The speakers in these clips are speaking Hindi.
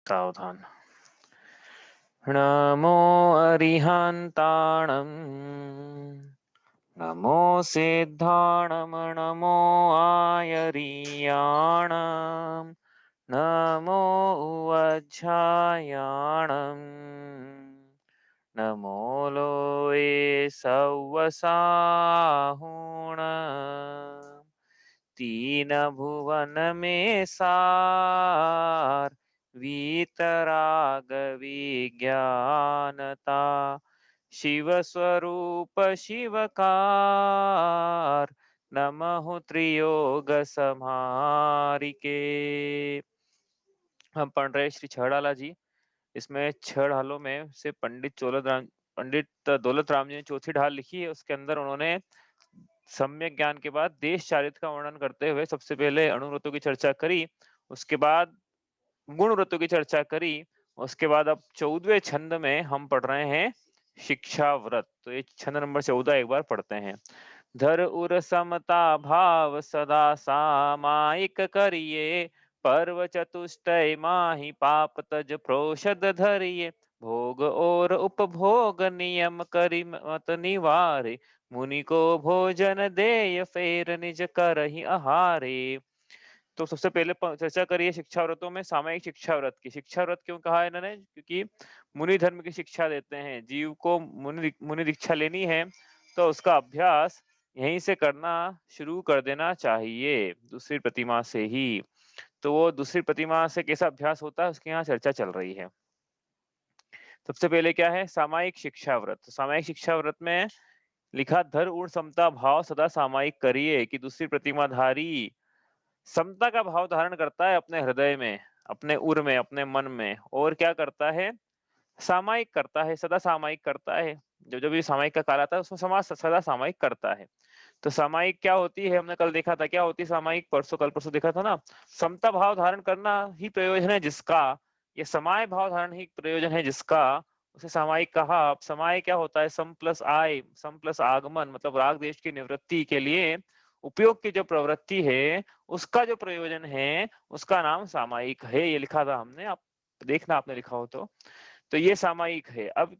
सावधान। नमो अरिहन्ताणं नमो सिद्धाणं नमो आयर्याणं नमो उवज्झायाणं नमो लोये सव्वसाहुण तीन भुवन में सार वीतराग विज्ञानता शिव स्वरूप शिवकार नमः त्रियोग समारिके। हम पढ़ रहे श्री छड़ाला जी। इसमें छह ढालों में से पंडित दौलत राम जी ने चौथी ढाल लिखी है। उसके अंदर उन्होंने सम्यक ज्ञान के बाद देश चारित्र का वर्णन करते हुए सबसे पहले अणुव्रतों की चर्चा करी, उसके बाद गुण व्रतों की चर्चा करी, उसके बाद अब 14वें छंद में हम पढ़ रहे हैं शिक्षा व्रत। तो ये छंद नंबर 14 एक बार पढ़ते हैं। धर उर समता भाव सदा सामायिक करिए पर्व चतुष्टय माहि पाप तज प्रोषद धरिए भोग और उपभोग नियम करि मत निवारे मुनि को भोजन देय फेर निज करहि आहारे। तो सबसे पहले चर्चा करिए शिक्षा व्रतों में सामायिक शिक्षा व्रत की। शिक्षा व्रत क्यों कहा है इन्होंने? क्योंकि मुनि धर्म की शिक्षा देते हैं। जीव को मुनि दीक्षा लेनी है तो उसका अभ्यास यहीं से करना शुरू कर देना चाहिए, दूसरी प्रतिमा से ही। तो वो दूसरी प्रतिमा से कैसा अभ्यास होता है उसकी यहाँ चर्चा चल रही है। सबसे पहले क्या है? सामायिक शिक्षा व्रत। सामायिक शिक्षा व्रत में लिखा धर ऊर्ध्व समता भाव सदा सामायिक करिए कि दूसरी प्रतिमाधारी समता का भाव धारण करता है अपने हृदय में, अपने उर में, अपने मन में, और क्या करता है? सामायिक करता है, सदा सामायिक करता है। जब जब ये सामायिक का काल आता है उसमें समाज सदा सामायिक करता है। तो सामायिक क्या होती है? हमने कल देखा था। क्या होती है सामायिक? कल परसों देखा था ना। समता भाव धारण करना ही प्रयोजन है जिसका, ये समाय भाव धारण ही प्रयोजन है जिसका, उसे सामायिक कहा। अब समाय क्या होता है? सम प्लस आय, सम प्लस आगमन, मतलब राग देश की निवृत्ति के लिए उपयोग की जो प्रवृत्ति है उसका जो प्रयोजन है उसका नाम सामायिक है। ये लिखा था हमने, आप देखना आपने लिखा हो तो ये सामायिक है। अब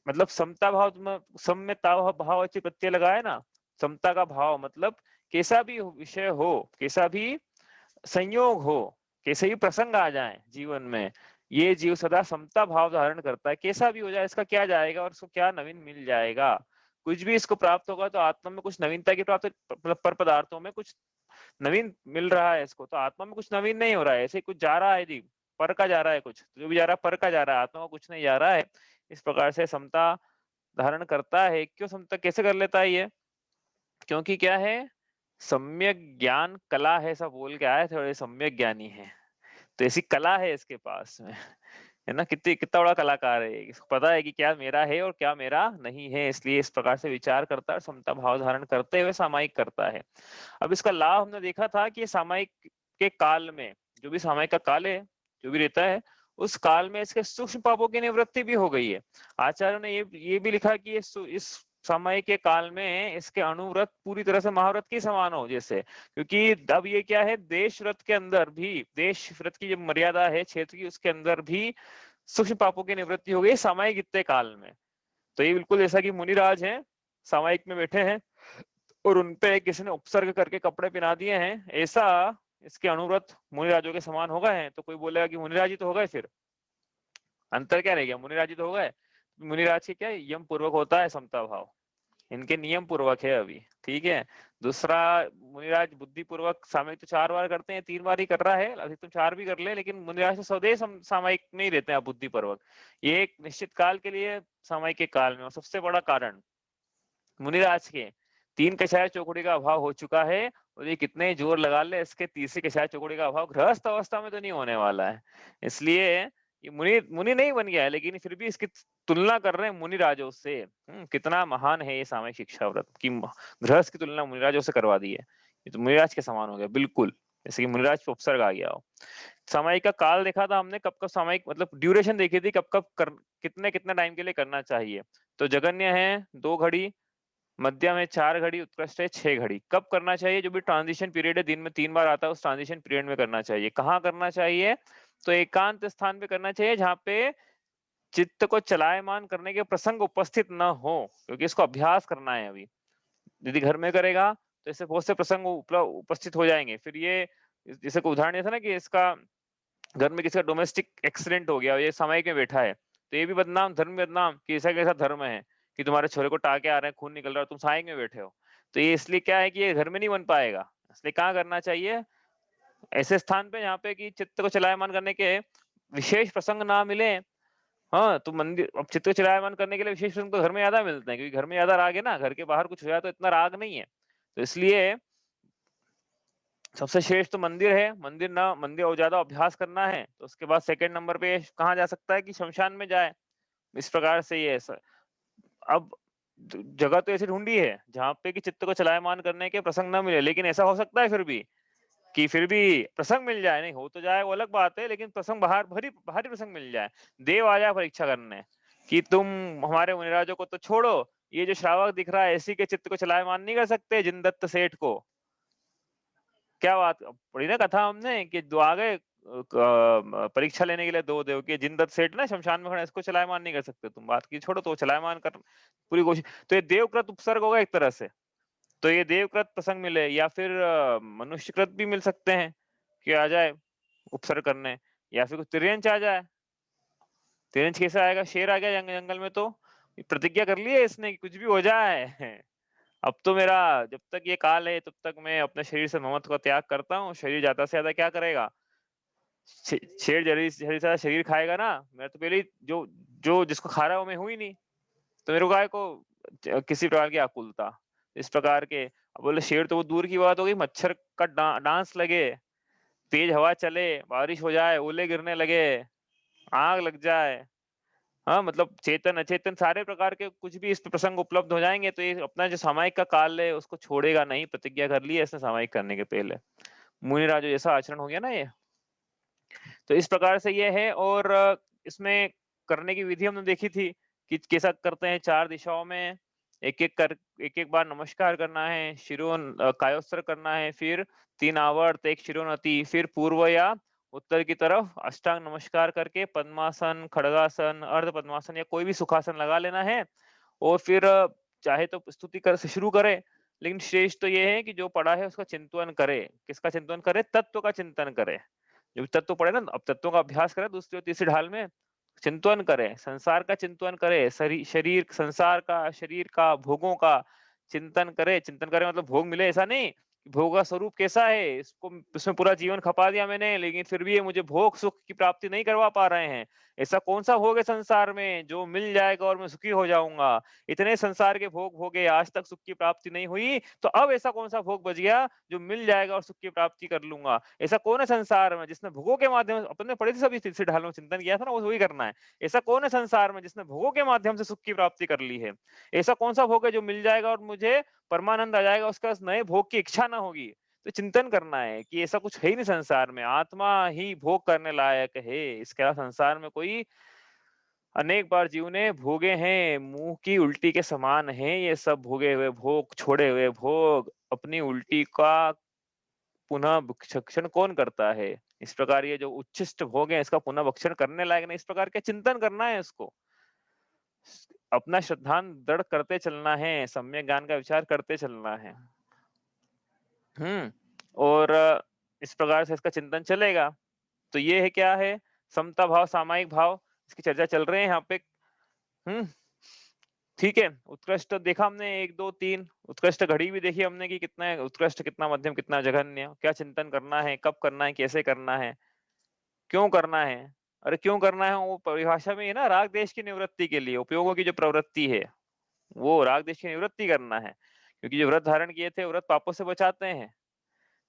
मतलब समता भाव में सम में ताव भाव अच्छी प्रत्यय लगाए ना। समता का भाव मतलब कैसा भी विषय हो, कैसा भी संयोग हो, कैसे ही प्रसंग आ जाए जीवन में, ये जीव सदा समता भाव धारण करता है। कैसा भी हो जाए इसका क्या जाएगा और उसको क्या नवीन मिल जाएगा? कुछ भी इसको प्राप्त होगा तो आत्मा में कुछ नवीनता की प्राप्त, मतलब पर पदार्थों में कुछ नवीन मिल रहा है इसको, तो आत्मा में कुछ नवीन नहीं हो रहा है। ऐसे कुछ जा रहा है जी, पर का जा रहा है, कुछ जो भी जा रहा है पर का जा रहा है, आत्मा को कुछ नहीं जा रहा है। इस प्रकार से समता धारण करता है। क्यों समता कैसे कर लेता है ये? क्योंकि क्या है? सम्यक ज्ञान कला है, ऐसा बोल के आए थोड़े सम्यक ज्ञानी है। तो ऐसी कला है इसके पास में, है ना। कितना बड़ा कलाकार है, इसको पता है कि क्या मेरा है और क्या मेरा नहीं है। इसलिए इस प्रकार से विचार करता है, समता भाव धारण करते हुए सामायिक करता है। अब इसका लाभ हमने देखा था कि सामायिक के काल में, जो भी सामायिक का काल है, जो भी रहता है, उस काल में इसके सूक्ष्म पापों की निवृत्ति भी हो गई है। आचार्यों ने ये भी लिखा कि इस सामायिक के काल में इसके अणुव्रत पूरी तरह से महाव्रत के समान हो जैसे। क्योंकि अब ये क्या है? देश व्रत के अंदर भी, देश व्रत की जो मर्यादा है क्षेत्र की, उसके अंदर भी सूक्ष्म पापों की निवृत्ति हो गई सामायिक इतने काल में। तो ये बिल्कुल जैसा कि मुनिराज हैं, सामायिक में बैठे हैं और उनपे किसी ने उपसर्ग करके कपड़े पहना दिए हैं, ऐसा इसके अनुव्रत मुनिराजों के समान हो गए हैं। तो कोई बोलेगा कि मुनिराज ही तो हो गए, फिर अंतर क्या रह गया? मुनिराज ही तो हो गए। मुनिराज के क्या यम पूर्वक होता है समता भाव, इनके नियम पूर्वक है अभी, ठीक है। दूसरा, मुनिराज बुद्धि पूर्वक सामायिक तो 4 बार करते हैं, 3 बार ही कर रहा है, अभी तुम 4 भी कर ले, लेकिन मुनिराज तो स्वदेश सामायिक नहीं रहते हैं बुद्धि पूर्वक। ये एक निश्चित काल के लिए सामायिक के काल में। और सबसे बड़ा कारण मुनिराज के 3 कषाय चौकड़ी का अभाव हो चुका है, और ये कितने जोर लगा ले इसके तीसरी कषाय चौकड़ी का अभाव गृहस्थ अवस्था में तो नहीं होने वाला है। इसलिए ये मुनि मुनि नहीं बन गया है, लेकिन फिर भी इसकी तुलना कर रहे हैं मुनिराजों से। कितना महान है ये सामायिक शिक्षा व्रत की, गृहस्थ की तुलना मुनिराजों से करवा दी है। ये तो मुनिराज के समान हो गया बिल्कुल, जैसे कि मुनिराज पे उपसर्ग आ गया हो। सामायिक का काल देखा था हमने, कब कब सामायिक मतलब ड्यूरेशन देखी थी, कब कब कितने कितने टाइम के लिए करना चाहिए। तो जगन्य है 2 घड़ी, मध्य में 4 घड़ी, उत्कृष्ट है 6 घड़ी। कब करना चाहिए? जो भी ट्रांजिशन पीरियड है, दिन में 3 बार आता है, उस ट्रांजिशन पीरियड में करना चाहिए। कहाँ करना चाहिए? तो एकांत स्थान पे करना चाहिए जहाँ पे चित्त को चलायमान करने के प्रसंग उपस्थित न हो, क्योंकि इसको अभ्यास करना है अभी। यदि घर में करेगा तो ऐसे बहुत से प्रसंग उपस्थित हो जाएंगे। फिर ये जैसे को उदाहरण था ना कि इसका घर में किसी का डोमेस्टिक एक्सीडेंट हो गया, ये सामयिक में बैठा है, तो ये भी बदनाम, धर्म भी बदनाम कि ऐसा कैसा धर्म है कि तुम्हारे छोरे को टाके आ रहे हैं, खून निकल रहा है, तुम सामयिक में बैठे हो। तो ये इसलिए क्या है कि ये घर में नहीं बन पाएगा, इसलिए कहाँ करना चाहिए, ऐसे स्थान पे जहाँ पे कि चित्त को चलायमान करने के विशेष प्रसंग ना मिले। हाँ, तो मंदिर, अब चित्त को चलायमान करने के लिए विशेष प्रसंग तो घर में ज्यादा मिलते हैं, क्योंकि घर में ज्यादा राग है ना, घर के बाहर कुछ हुआ तो इतना राग नहीं है। तो इसलिए सबसे श्रेष्ठ तो मंदिर है, मंदिर और ज्यादा अभ्यास करना है तो उसके बाद सेकंड नंबर पे कहाँ जा सकता है कि शमशान में जाए। इस प्रकार से ये अब जगह तो ऐसी ढूंढी है जहाँ पे कि चित्त को चलायमान करने के प्रसंग न मिले, लेकिन ऐसा हो सकता है फिर भी कि फिर भी प्रसंग मिल जाए, नहीं हो तो जाए वो अलग बात है, लेकिन प्रसंग बाहर भारी भारी प्रसंग मिल जाए, देव आ जाए परीक्षा करने कि तुम हमारे मुनिराजों को तो छोड़ो, ये जो श्रावक दिख रहा है इसी के चित्त को चलायमान नहीं कर सकते, जिनदत्त सेठ को। क्या बात पढ़ी ना कथा हमने कि दो आ गए परीक्षा लेने के लिए दो देव के, जिनदत्त सेठ ना शमशान में खड़े, इसको चलायमान नहीं कर सकते तुम, बात की छोड़ो, तो चलायमान कर पूरी कोशिश। तो ये देवकृत उपसर्ग होगा एक तरह से, तो ये देवकृत प्रसंग मिले या फिर मनुष्यकृत भी मिल सकते हैं कि आ जाए उपसर्ग करने, या फिर कुछ तिर्यंच आ जाए। तिर्यंच कैसे आएगा, शेर आ गया जंगल में तो प्रतिज्ञा कर ली है इसने कि कुछ भी हो जाए अब तो मेरा, जब तक ये काल है तब तक मैं अपने शरीर से ममत्व का त्याग करता हूँ, शरीर ज्यादा से ज्यादा क्या करेगा, शेर जरी जरी सा शरीर खाएगा ना, मैं तो पहले ही जो जो जिसको खा रहा है वो मैं हूं ही नहीं, तो मेरे को काय को किसी प्रकार की आकुलता, इस प्रकार के। अब बोले शेर तो वो दूर की बात हो गई, मच्छर का डांस लगे, तेज हवा चले, बारिश हो जाए, ओले गिरने लगे, आग लग जाए, हाँ मतलब चेतन अचेतन सारे प्रकार के कुछ भी इस पे प्रसंग उपलब्ध हो जाएंगे, तो ये अपना जो सामायिक का काल है उसको छोड़ेगा नहीं, प्रतिज्ञा कर ली है इसने सामायिक करने के पहले। मुनिराजो जैसा आचरण हो गया ना ये, तो इस प्रकार से ये है। और इसमें करने की विधि हमने देखी थी कि कैसा करते हैं, चार दिशाओं में एक एक बार नमस्कार करना है, कायोस्त्र करना है, फिर 3 आवर्त, एक शिरोन्नति, फिर पूर्व या उत्तर की तरफ अष्टांग नमस्कार करके पद्मासन, खड़गासन, अर्ध पद्मासन या कोई भी सुखासन लगा लेना है। और फिर चाहे तो स्तुति कर से शुरू करे, लेकिन श्रेष्ठ तो ये है कि जो पढ़ा है उसका चिंतन करे। किसका चिंतन करे, तत्व का चिंतन करे। जो तत्व पढ़े ना, अब तत्वों का अभ्यास करे दूसरी और तीसरी ढाल में, चिंतन करे, संसार का चिंतन करे, शरीर संसार का, शरीर का, भोगों का चिंतन करे। चिंतन करे मतलब भोग मिले ऐसा नहीं, भोग का स्वरूप कैसा है, इसको इसमें पूरा जीवन खपा दिया मैंने, लेकिन फिर भी ये मुझे भोग सुख की प्राप्ति नहीं करवा पा रहे हैं। ऐसा कौन सा भोग है संसार में जो मिल जाएगा और मैं सुखी हो जाऊंगा, इतने संसार के भोग भोगे, आज तक सुख की प्राप्ति नहीं हुई, तो अब ऐसा कौन सा भोग बच गया जो मिल जाएगा और सुख की प्राप्ति कर लूंगा। ऐसा कौन है संसार में जिसने भोगों के माध्यम से, अपने पढ़े थे सभी तीसरी ढाल में चिंतन किया था ना, वो वही करना है। ऐसा कौन है संसार में जिसने भोगों के माध्यम से सुख की प्राप्ति कर ली है, ऐसा कौन सा भोग है जो मिल जाएगा और मुझे परमानंद आ जाएगा, उसके पास नए भोग की इच्छा ना होगी। तो चिंतन करना है कि ऐसा कुछ है ही नहीं संसार में, आत्मा ही भोग करने लायक है, इसके अलावा संसार में कोई, अनेक बार जीव ने भोगे हैं, मुंह की उल्टी के समान है ये सब भोगे हुए भोग, छोड़े हुए भोग, अपनी उल्टी का पुनः भक्षण कौन करता है। इस प्रकार ये जो उच्छिष्ट भोग है इसका पुनः भक्षण करने लायक नहीं, इस प्रकार के चिंतन करना है इसको, अपना श्रद्धान दृढ़ करते चलना है, सम्यक ज्ञान का विचार करते चलना है। और इस प्रकार से इसका चिंतन चलेगा। तो ये है क्या है, समता भाव, सामायिक भाव, इसकी चर्चा चल रहे हैं यहाँ पे। हम्म ठीक है, उत्कृष्ट देखा हमने 1 2 3, उत्कृष्ट घड़ी भी देखी हमने कि कितना है उत्कृष्ट, कितना मध्यम, कितना जघन्य, क्या चिंतन करना है, कब करना है, कैसे करना है, क्यों करना है। अरे क्यों करना है वो परिभाषा में है ना, राग देश की निवृत्ति के लिए, उपयोगों की जो प्रवृत्ति है वो राग देश की निवृत्ति करना है, क्योंकि जो व्रत धारण किए थे व्रत पापों से बचाते हैं।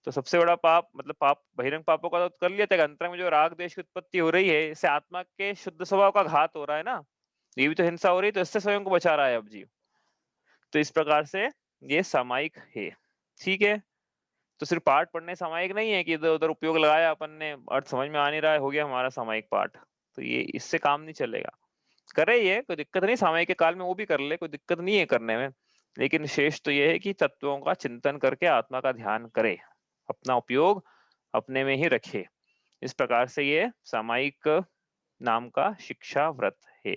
तो सबसे बड़ा पाप मतलब पाप बहिरंग पापों का तो कर लिया था, अंतर में जो राग देश की उत्पत्ति हो रही है, इससे आत्मा के शुद्ध स्वभाव का घात हो रहा है ना, ये भी तो हिंसा हो रही है, तो इससे स्वयं को बचा रहा है अब जीव। तो इस प्रकार से ये सामायिक है। ठीक है, तो सिर्फ पाठ पढ़ने सामायिक नहीं है कि इधर उधर उपयोग लगाया अपन ने, अर्थ समझ में आ नहीं रहा है, हो गया हमारा सामायिक पाठ, तो ये इससे काम नहीं चलेगा। करे ये कोई दिक्कत नहीं, सामायिक के काल में वो भी कर ले, कोई दिक्कत नहीं है करने में, लेकिन शेष तो ये है कि तत्वों का चिंतन करके आत्मा का ध्यान करे, अपना उपयोग अपने में ही रखे। इस प्रकार से ये सामायिक नाम का शिक्षा व्रत है।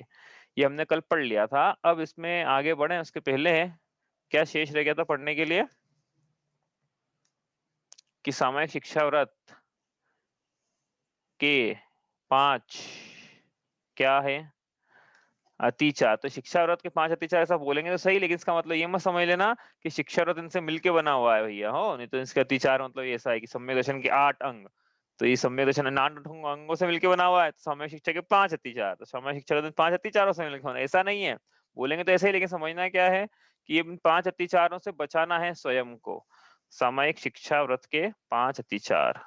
ये हमने कल पढ़ लिया था। अब इसमें आगे बढ़े उसके पहले क्या शेष रह गया था पढ़ने के लिए कि सामायिक शिक्षा व्रत के 5 क्या है अतिचार। तो शिक्षा व्रत के 5 अतिचार ऐसा बोलेंगे तो सही, लेकिन इसका मतलब ये मत समझ लेना कि शिक्षा व्रत इनसे मिलके बना हुआ है भैया, हो नहीं तो इसके अतिचार मतलब ऐसा है कि सम्यक दर्शन के 8 अंग, तो ये सम्यक दर्शन 8 अंगों से मिलके बना हुआ है, तो सामायिक शिक्षा के 5 अतिचार, तो सामायिक शिक्षा के 5 अतिचारों से मिलकर बना, ऐसा नहीं है। बोलेंगे तो ऐसा ही, लेकिन समझना क्या है कि ये 5 अतिचारों से बचाना है स्वयं को। सामायिक शिक्षा व्रत के 5 अतिचार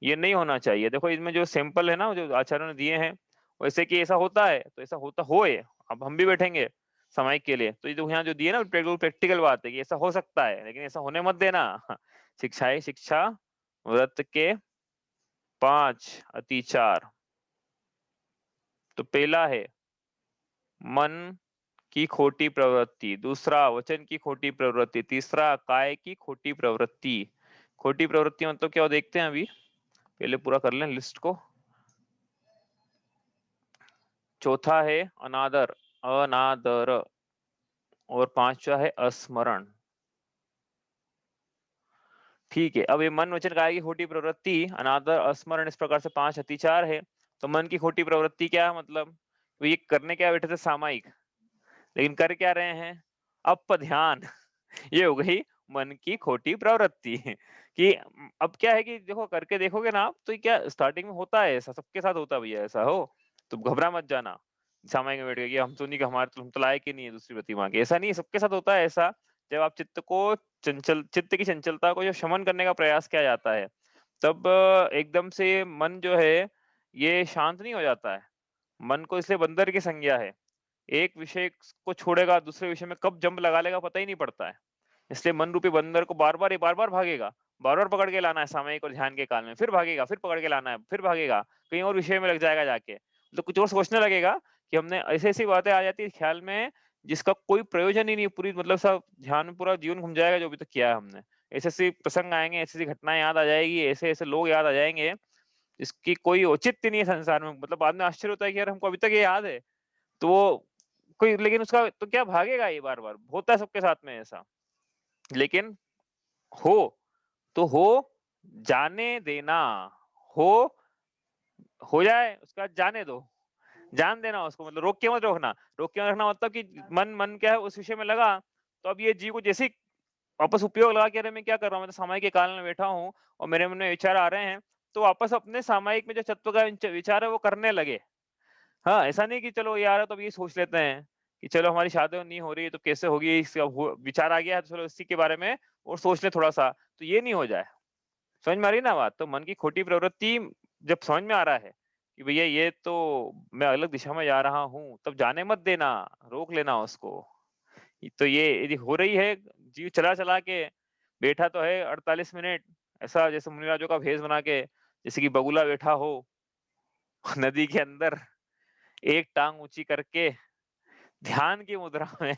ये नहीं होना चाहिए। देखो इसमें जो सैंपल है ना, जो आचार्यों ने दिए हैं, वैसे कि ऐसा होता है तो ऐसा होता होए, अब हम भी बैठेंगे सामायिक के लिए, तो ये जो यहाँ जो दिए ना प्रैक्टिकल बात है कि ऐसा हो सकता है, लेकिन ऐसा होने मत देना। शिक्षा व्रत के 5 अतिचार। तो पहला है मन की खोटी प्रवृत्ति, दूसरा वचन की खोटी प्रवृत्ति, तीसरा काय की खोटी प्रवृत्ति। खोटी प्रवृत्ति मतलब क्या, देखते हैं अभी, पहले पूरा कर लें लिस्ट को। चौथा है अनादर, अनादर, और 5वां है अस्मरण। ठीक है, अब ये मन वचन काय की खोटी प्रवृत्ति, अनादर, अस्मरण, इस प्रकार से 5 अतिचार है। तो मन की खोटी प्रवृत्ति क्या है, मतलब तो ये करने क्या बैठे थे सामायिक, लेकिन कर क्या रहे हैं अपध्यान। ये हो गई मन की खोटी प्रवृत्ति कि अब क्या है कि देखो करके देखोगे ना आप, तो ये क्या स्टार्टिंग में होता है, ऐसा सबके साथ होता है भैया, ऐसा हो तो घबरा मत जाना सामायिक में बैठ के कि हम तो नहीं, कि हमारे तो हम तो लायक ही नहीं है दूसरी प्रतिमा के, ऐसा नहीं है, सबके साथ होता है ऐसा। जब आप चित्त की चंचलता को जब शमन करने का प्रयास किया जाता है, तब एकदम से मन जो है ये शांत नहीं हो जाता है। मन को इसलिए बंदर की संज्ञा है, एक विषय को छोड़ेगा दूसरे विषय में कब जंप लगा लेगा पता ही नहीं पड़ता है। इसलिए मन रूपी बंदर को बार-बार भागेगा, बार-बार पकड़ के लाना है सामयिक और ध्यान के काल में, फिर भागेगा, फिर पकड़ के लाना है, फिर भागेगा, कहीं और विषय में लग जाएगा जाके। तो कुछ और सोचने लगेगा कि हमने ऐसी-ऐसी बातें आ जाती है ख्याल में जिसका कोई प्रयोजन ही नहीं, पूरी मतलब सब ध्यान में पूरा जीवन घूम जाएगा जो अभी तक किया है हमने। ऐसे-ऐसे प्रसंग आएँगे, ऐसी-ऐसी घटनाएँ याद आ जाएगी, ऐसे-ऐसे लोग याद आ जाएँगे, जिसकी कोई औचित्य नहीं है संसार में। मतलब बाद में आश्चर्य होता है कि यार हमको अभी तक ये याद है। तो वो कोई, लेकिन उसका तो क्या भागेगा ये बार-बार, होता है सबके साथ में ऐसा। लेकिन हो, तो हो जाने देना, हो हो जाए उसके बाद जाने दो, जान देना उसको, मतलब रोक के मत रखना। रोक के मत रखना मतलब कि मन मन क्या है उस विषय में लगा, तो अब ये जीव को जैसे ही वापस उपयोग लगा कि अरे मैं क्या कर रहा हूँ, मैं तो सामायिक के काल में बैठा हूँ और मेरे मन में विचार आ रहे हैं, तो वापस अपने सामायिक में जो तत्व का विचार है वो करने लगे। हाँ, ऐसा नहीं कि चलो यार तो अब ये सोच लेते हैं कि चलो हमारी शादी नहीं हो रही है तो कैसे होगी, इसका विचार आ गया है तो चलो इसी के बारे में और सोच ले थोड़ा-सा, तो ये नहीं हो जाए। समझ में आ रही है ना बात? तो मन की खोटी प्रवृत्ति जब समझ में आ रहा है कि भैया ये तो मैं अलग दिशा में जा रहा हूँ, तब जाने मत देना, रोक लेना उसको। तो ये यदि हो रही है, जीव चला-चला के बैठा तो है 48 मिनट, ऐसा जैसे मुनिराजों का भेष बना के, जैसे कि बगुला बैठा हो नदी के अंदर, एक टाँग ऊँची करके ध्यान की मुद्रा में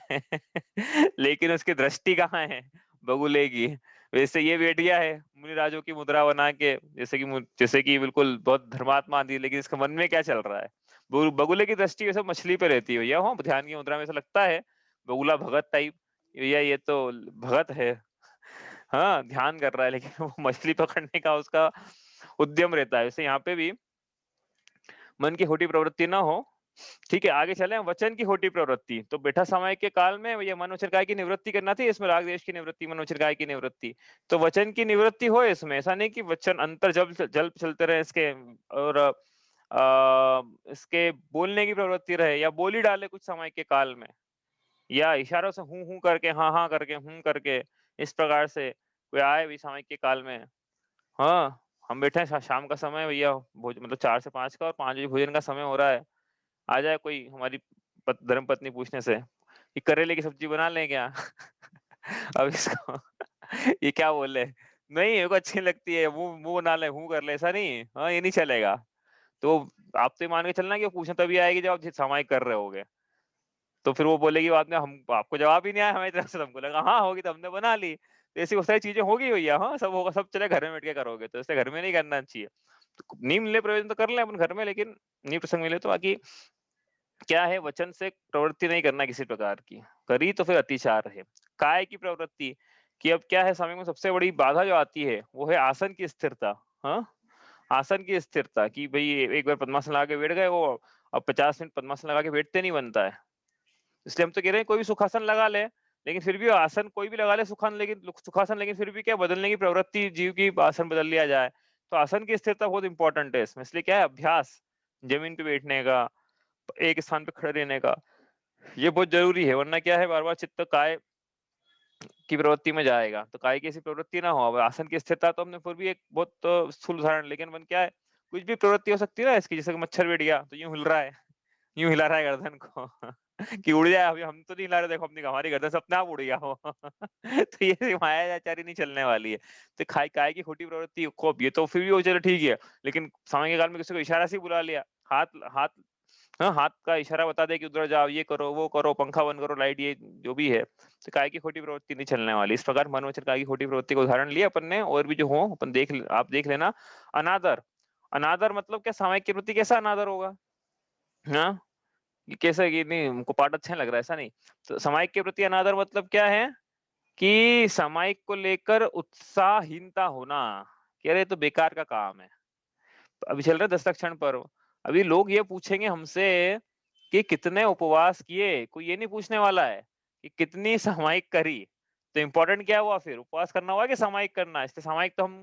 लेकिन उसकी दृष्टि कहाँ है बगुले की। वैसे ये बैठ गया है मुनिराजों की मुद्रा बना के, जैसे कि बिल्कुल बहुत धर्मात्मा आदि, लेकिन इसके मन में क्या चल रहा है। बगुले की दृष्टि वैसे मछली पे रहती है भैया, हो ध्यान की मुद्रा में ऐसा लगता है बगुला भगत टाइप, भैया ये तो भगत है, हाँ ध्यान कर रहा है, लेकिन वो मछली पकड़ने का उसका उद्यम रहता है। वैसे यहाँ पे भी मन की खोटी प्रवृत्ति ना हो। ठीक है, आगे चलें, वचन की खोटी प्रवृत्ति। तो बैठा समय के काल में ये मन वचन काय की निवृत्ति करना थी, इसमें राग द्वेष की निवृत्ति, मन वचन काय की निवृत्ति। तो वचन की निवृत्ति हो इसमें, ऐसा नहीं कि वचन अंतर जल चलते रहे इसके, और इसके बोलने की प्रवृत्ति रहे या बोली डाले कुछ समय के काल में, या इशारों से हूँ करके, हाँ करके, करके, इस प्रकार से कोई आए भी समय के काल में। हाँ, हम बैठे हैं शाम का समय है भैया, भोज मतलब 4 से 5 का, और 5 बजे भोजन का समय हो रहा है। आ जाए कोई हमारी धर्मपत्नी पूछने से कि करेले की सब्जी बना लें क्या? अब इसको ये क्या बोले? नहीं मेरे को अच्छी नहीं लगती है, मुँह मुँह बना ले, मुँह कर ले, ऐसा नहीं, हाँ, ये नहीं चलेगा। तो आप तो ये मान के चलना कि वो पूछना तभी आएगी जब आप सामायिक कर रहे होगे। तो फिर वो बोलेगी बाद में हम आपको जवाब ही नहीं आया हमारी तरफ से, तो हमको लगा हाँ होगी तो हमने बना ली। ऐसी बहुत सारी चीजें होगी भैया, हाँ सब होगा, सब चले घर में बैठ के करोगे तो ऐसे घर में नहीं करना चाहिए। तो नहीं मिले प्रयोजन तो कर लें अपन घर में, लेकिन नहीं प्रसंग मिले तो बाकी क्या है, वचन से प्रवृत्ति नहीं करना किसी प्रकार की, करी तो फिर अतिचार है। काय की प्रवृत्ति, कि अब क्या है, समय में सबसे बड़ी बाधा जो आती है वो है आसन की स्थिरता। हाँ, आसन की स्थिरता, कि भाई एक बार पद्मासन लगा के बैठ गए वो, अब 50 मिनट पद्मासन लगा के बैठते नहीं बनता है। इसलिए हम तो कह रहे हैं कोई भी सुखासन लगा ले, लेकिन फिर भी आसन कोई भी लगा ले सुखासन, लेकिन फिर भी क्या बदलने की प्रवृत्ति जीव की, आसन बदल लिया जाए। तो आसन की स्थिरता बहुत इंपॉर्टेंट है इसमें, इसलिए क्या है, अभ्यास जमीन पे बैठने का, एक स्थान पे खड़े रहने का, ये बहुत जरूरी है। वरना क्या है, बार बार चित्त काय की प्रवृत्ति में जाएगा, तो काय की ऐसी प्रवृत्ति ना हो। अब आसन की स्थिरता तो हमने फिर भी एक बहुत स्थूल उदाहरण, लेकिन मन क्या है, कुछ भी प्रवृत्ति हो सकती है ना इसकी, जैसे कि मच्छर बैठ गया तो यूं हिल रहा है, यूं हिला रहा है गर्दन को कि उड़ जाए, अभी हम तो नहीं हिला रहे, देखो अपनी हमारी गर्दन से अपने आप उड़ गया हो तो ये मायाचारी नहीं चलने वाली है। तो काय काय की खोटी प्रवृत्ति को, ये तो फिर भी वो चलो ठीक है, लेकिन समय के काल में किसी को इशारा से ही बुला लिया, हाथ हाथ हाँ, हाथ का इशारा बता दे कि उधर जाओ, ये करो, वो करो, पंखा बंद करो, लाइट, ये जो भी है, तो काय की खोटी प्रवृत्ति नहीं चलने वाली। इस प्रकार मनोवचन काय की खोटी प्रवृत्ति का उदाहरण लिया अपन ने, और भी जो हो अपन आप देख लेना। अनादर, अनादर मतलब क्या, सामायिक के प्रति कैसा अनादर होगा, हाँ, ये कैसा, कि नहीं हमको पाठ अच्छा नहीं लग रहा है, ऐसा नहीं। तो सामायिक के प्रति अनादर मतलब क्या है, कि सामायिक को लेकर उत्साहहीनता होना, कि अरे ये तो बेकार का काम है। अभी चल रहा है दस्तक्षण पर्व, अभी लोग ये पूछेंगे हमसे कि कितने उपवास किए, कोई ये नहीं पूछने वाला है कि कितनी सामायिक करी। तो इम्पोर्टेंट क्या हुआ, फिर उपवास करना हुआ कि सामायिक करना, इसलिए सामायिक तो हम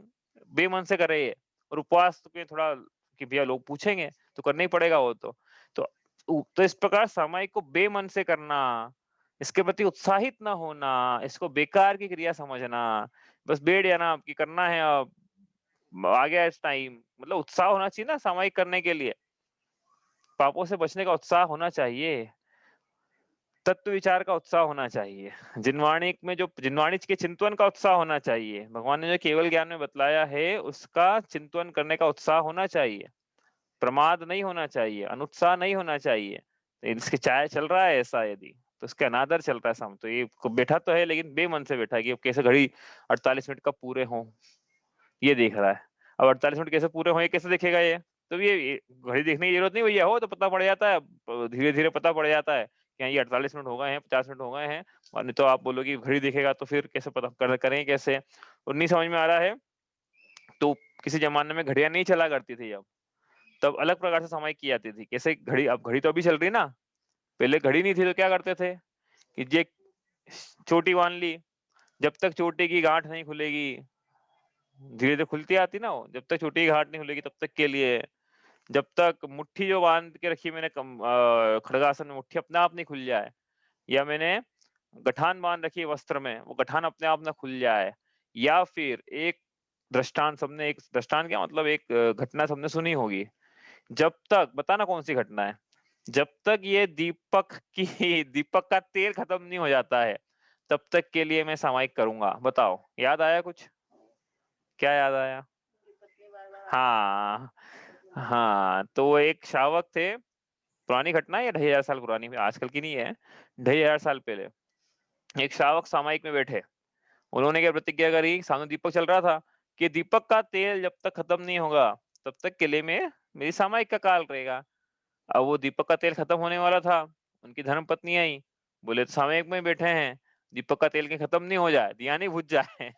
बेमन से कर रहे हैं, और उपवास तो के थोड़ा कि भैया लोग पूछेंगे तो करना ही पड़ेगा वो तो तो इस प्रकार सामायिक को बेमन से करना, इसके प्रति उत्साहित ना होना, इसको बेकार की क्रिया समझना, बस बैठ जाना आपकी करना है, अब आ गया इस टाइम, मतलब उत्साह होना चाहिए ना सामायिक करने के लिए, पापों से बचने का उत्साह होना चाहिए, तत्व विचार का उत्साह होना चाहिए, जिनवाणिक में जो जिनवाणिच के चिंतन का उत्साह होना चाहिए, भगवान ने जो केवल ज्ञान में बतलाया है उसका चिंतन करने का उत्साह होना चाहिए, प्रमाद नहीं होना चाहिए, अनुत्साह नहीं होना चाहिए। तो इसके चाय चल रहा है ऐसा, यदि तो उसके अनादर चल रहा है सामने, तो ये बैठा तो है लेकिन बेमन से बैठा है, कि अब कैसे घड़ी 48 मिनट कब पूरे हों ये देख रहा है। अब 48 मिनट कैसे पूरे हों, ये कैसे देखेगा ये? तो ये घड़ी देखने की जरूरत नहीं भैया, हो तो पता पड़ जाता है, धीरे-धीरे पता पड़ जाता है कि हाँ, ये 48 मिनट हो गए हैं, 50 मिनट हो गए हैं, और नहीं तो आप बोलोगे घड़ी देखेगा तो फिर कैसे पता करें कैसे? और नहीं समझ में आ रहा है, तो किसी ज़माने में घड़ियाँ नहीं चला करती थी अब, तब अलग प्रकार से समय की जाती थी। कैसे घड़ी, अब घड़ी तो अभी चल रही है ना, पहले घड़ी नहीं थी तो क्या करते थे कि ये चोटी बाँध ली, जब तक चोटी की गाँठ नहीं खुलेगी, धीरे-धीरे खुलती आती ना वो, जब तक चोटी की गाँठ नहीं खुलेगी तब तक के लिए, जब तक मुट्ठी जो बांध के रखी मैंने खड़गासन में, मुट्ठी अपने आप नहीं खुल जाए, या मैंने गठान बांध रखी है वस्त्र में, वो गठान अपने आप ना खुल जाए, या फिर एक दृष्टांत, सबने एक दृष्टांत क्या मतलब, एक घटना सबने सुनी होगी, जब तक, बताना कौन सी घटना है, जब तक ये दीपक की दीपक का तेल खत्म नहीं हो जाता है तब तक के लिए मैं सामायिक करूंगा। बताओ, याद आया कुछ? क्या याद आया? हाँ, हाँ, तो वो एक शावक थे, पुरानी घटना है, ये 2500 साल पुरानी है, आजकल की नहीं है, 2500 साल पहले। एक शावक सामायिक में बैठे, उन्होंने क्या प्रतिज्ञा करी, सामने दीपक चल रहा था, कि दीपक का तेल जब तक खत्म नहीं होगा तब तक किले में मेरी सामायिक का काल रहेगा। अब वो दीपक का तेल खत्म होने वाला था, उनकी धर्मपत्नी आई, बोले तो सामयिक में बैठे हैं, दीपक का तेल कहीं खत्म नहीं हो जाए, दिया नहीं बुझ जाए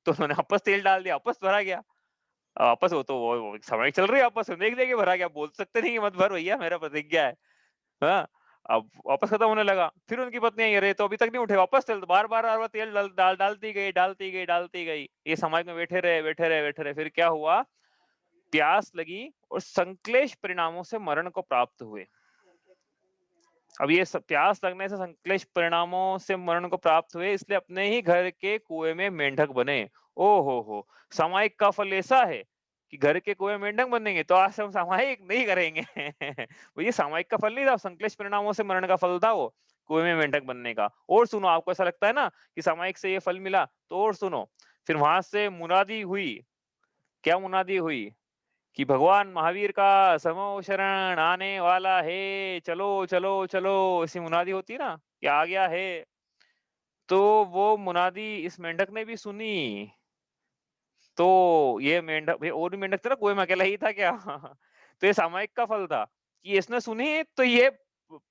तो उन्होंने वापस तेल डाल दिया, वापस भरा गया। वापस वो तो वो सामयिक चल रही है, वापस देख देके भरा गया, बोल सकते नहीं कि मत भर भैया, मेरा प्रतिज्ञा है। हाँ, अब वापस खत्म होने लगा, फिर उनकी पत्नी आई, अरे तो अभी तक नहीं उठे, वापस तेल, बार बार बार तेल डालती गई, डालती गई, डालती गई, ये समाज में बैठे रहे, बैठे रहे, बैठे रहे, फिर क्या हुआ, प्यास लगी और संक्लेश परिणामों से मरण को प्राप्त हुए। अब ये प्यास लगने से संक्लेश परिणामों से मरण को प्राप्त हुए, इसलिए अपने ही घर के कुएं में मेंढक बने। ओ हो, सामायिक का फल ऐसा है कि घर के कुएं में मेंढक बनेंगे, तो आज हम सामायिक नहीं करेंगे वो ये सामायिक का फल नहीं था, संक्लेश परिणामों से मरण का फल था वो, कुएं में मेंढक बनने का। और सुनो, आपको ऐसा लगता है ना कि सामायिक से ये फल मिला, तो और सुनो, फिर वहां से मुनादी हुई, क्या मुनादी हुई, कि भगवान महावीर का समो शरण आने वाला है, चलो चलो चलो, ऐसी मुनादी होती है ना कि आ गया है। तो वो मुनादी इस मेंढक ने भी सुनी। तो ये मेंढक भई और भी मेंढक थे ना, कोई मैं अकेला ही था क्या? तो ये सामयिक का फल था कि इसने सुनी तो ये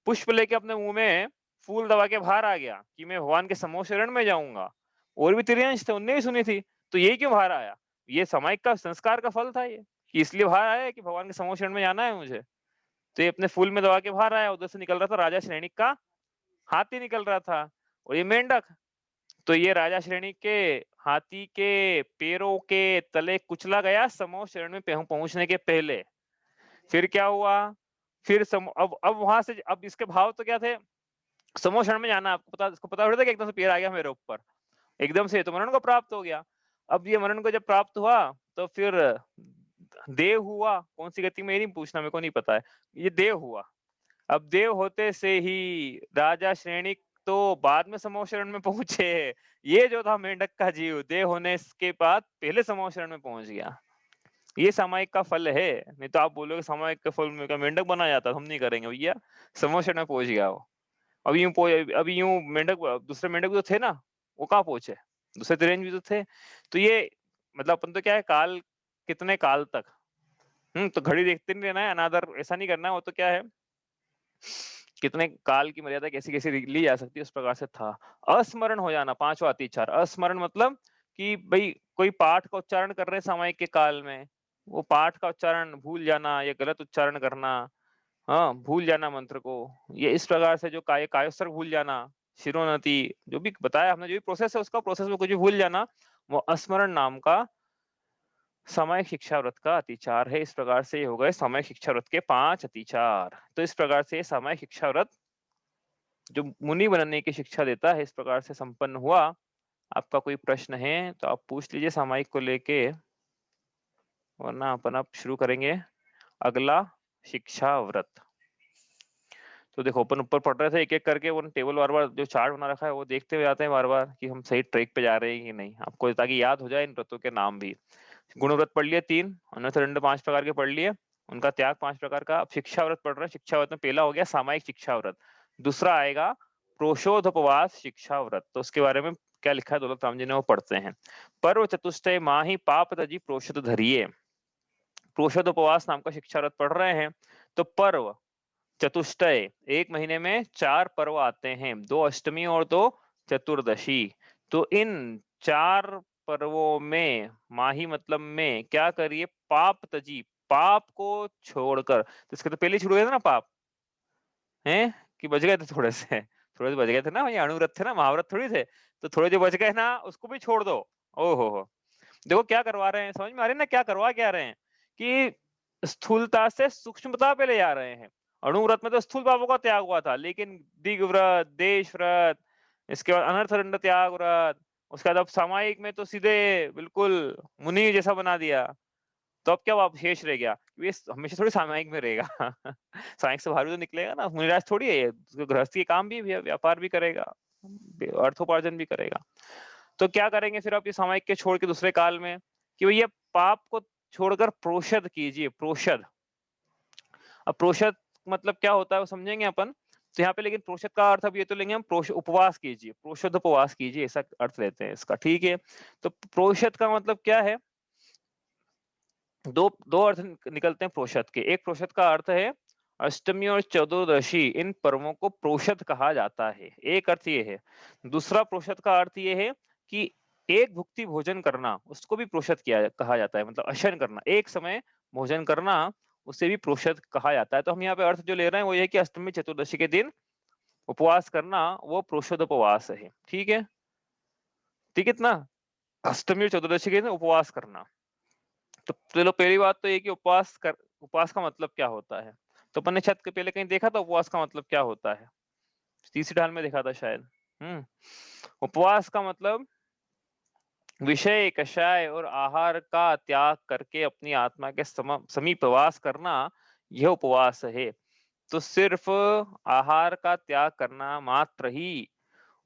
पुष्प लेके अपने मुँह में फूल दबा के बाहर आ गया कि मैं भगवान के समूह शरण में जाऊँगा। और भी तिर्यंश थे, उनने भी सुनी थी, तो ये क्यों बाहर आया? ये सामयिक का संस्कार का फल था ये, कि इसलिए बाहर आया है कि भगवान के समूह शरण में जाना है मुझे। तो ये अपने फूल में दबा के बाहर आया, उधर से निकल रहा था राजा श्रेणिक का हाथी निकल रहा था और ये मेंढक। तो ये राजा श्रेणी के हाथी के पैरों के तले कुचला गया समूह शरण में पहुंचने के पहले। फिर क्या हुआ? फिर अब वहां से अब इसके भाव तो क्या थे? समूह शरण में जाना, आपको पता, इसको पता थोड़ा था कि एकदम से पैर आ गया मेरे ऊपर, एकदम से तो मरण को प्राप्त हो गया। अब ये मरण को जब प्राप्त हुआ तो फिर देव हुआ, कौन सी गति में ये नहीं पूछना, मेरे को नहीं पता है, ये देव हुआ। अब देव होते से ही राजा श्रेणिक तो बाद में समूह शरण में पहुंचे। ये जो था मेंढक का जीव, देव होने के बाद पहले समूह शरण में पहुंच गया। ये सामायिक का फल है। नहीं तो आप बोलोगे सामायिक का फल में का मेंढक बना जाता, हम नहीं करेंगे भैया। समूह शरण में पहुंच गया वो। अभी यूं मेंढक, दूसरे मेंढक भी तो थे ना, वो कहाँ पहुंचे? दूसरे तिरंज भी तो थे। तो ये मतलब अपन तो क्या है, काल कितने काल तक, तो घड़ी देखते नहीं रहना है, अनादर ऐसा नहीं करना है। वो तो क्या है, कितने काल की मर्यादा कैसी कैसी ली जा सकती है, उस प्रकार से था। अस्मरण हो जाना, पांचवा अतिचार। अस्मरण मतलब कि भाई कोई पाठ का उच्चारण कर रहे हैं सामयिक के काल में, वो पाठ का उच्चारण भूल जाना या गलत उच्चारण करना, हाँ भूल जाना मंत्र को, ये इस प्रकार से जो कायोत्सर्ग भूल जाना, शिरोन्नति, जो भी बताया हमने, जो भी प्रोसेस है उसका, प्रोसेस में कुछ भी भूल जाना, वो अस्मरण नाम का सामयिक शिक्षा व्रत का अतिचार है। इस प्रकार से ये हो गए सामयिक शिक्षा व्रत के 5 अतिचार। तो इस प्रकार से सामयिक शिक्षा व्रत जो मुनि बनने की शिक्षा देता है, इस प्रकार से संपन्न हुआ। आपका कोई प्रश्न है तो आप पूछ लीजिए सामयिक को लेके, वरना अपन अब शुरू करेंगे अगला शिक्षा व्रत। तो देखो अपन ऊपर पढ़ रहे थे एक एक करके, वो टेबल बार बार जो चार्ट बना रखा है वो देखते हुए आते हैं बार बार कि हम सही ट्रैक पे जा रहे हैं कि नहीं, आपको ताकि याद हो जाए इन व्रतों के नाम भी। गुण व्रत पढ़ लिए 3, अनर्थदंड 5 प्रकार के पढ़ लिए, उनका त्याग 5 प्रकार का। अब शिक्षा व्रत पढ़ रहे हैं। शिक्षा व्रत में पहला हो गया सामायिक शिक्षा व्रत, दूसरा आएगा प्रोशोधोपवास शिक्षा व्रत। तो उसके बारे में क्या लिखा है दौलत राम जी ने, वो पढ़ते हैं। पर्व चतुष्टय माही पाप तजी प्रोशद धरिये, प्रोशोधोपवास नाम का शिक्षा व्रत पढ़ रहे हैं। तो पर्व चतुष्टय, एक महीने में 4 पर्व आते हैं, 2 अष्टमी और 2 चतुर्दशी। तो इन 4 पर्वों में माही मतलब में क्या करिए, पाप तजी, पाप को छोड़कर। तो इसके तो पहले शुरू हुए थे ना पाप, हैं कि बच गए थे थोड़े से, थोड़े से बच गए थे ना, ये अणुव्रत थे ना, महाव्रत थोड़ी थे। तो थोड़े जो बच गए ना उसको भी छोड़ दो। ओहो हो, देखो क्या करवा रहे हैं, समझ में आ रही है ना क्या करवा क्या रहे हैं, कि स्थूलता से सूक्ष्मता पे ले जा रहे हैं। अणु व्रत में तो स्थूल पापों का त्याग हुआ था, लेकिन दिग व्रत, देश व्रत, इसके बाद अनर्थदंड त्याग व्रत, उसके बाद अब सामायिक में तो सीधे बिल्कुल मुनि जैसा बना दिया। तो अब क्या अब शेष रह गया, ये हमेशा थोड़ी सामायिक में रहेगा। सामायिक से बाहर भी तो निकलेगा ना, मुनिराज थोड़ी है ये, गृहस्थी के काम भी, व्यापार भी करेगा, अर्थोपार्जन भी करेगा। तो क्या करेंगे फिर आप ये सामायिक के छोड़ के दूसरे काल में, कि भैया पाप को छोड़कर प्रोषद कीजिए, प्रोषद। अब प्रोषद मतलब क्या होता है वो समझेंगे अपन। तो यहाँ पे लेकिन प्रोषद का अर्थ अब ये तो लेंगे हम, उपवास कीजिए, प्रोषद उपवास कीजिए, ऐसा अर्थ लेते हैं इसका, ठीक है। तो प्रोषद का मतलब क्या है, दो दो अर्थ निकलते हैं प्रोषद के। एक प्रोषद का अर्थ है अष्टमी और चतुर्दशी, इन पर्वों को प्रोषद कहा जाता है, एक अर्थ ये है। दूसरा प्रोषद का अर्थ ये है कि एक भुक्ति भोजन करना, उसको भी प्रोषद किया कहा जाता है, मतलब अशयन करना, एक समय भोजन करना, उसे भी प्रोषद कहा जाता है। तो हम यहाँ पे अर्थ जो ले रहे हैं वो ये है कि अष्टमी चतुर्दशी के दिन उपवास करना, वो प्रोषद उपवास है, ठीक है। ठीक है ना, अष्टमी और चतुर्दशी के दिन उपवास करना। तो चलो पहली बात तो ये कि उपवास का मतलब क्या होता है। तो अपन ने छत के पहले कहीं देखा था उपवास का मतलब क्या होता है, तीसरी ढाल में देखा था शायद। उपवास का मतलब विषय, कषाय और आहार का त्याग करके अपनी आत्मा के समीप वास करना, यह उपवास है। तो सिर्फ आहार का त्याग करना मात्र ही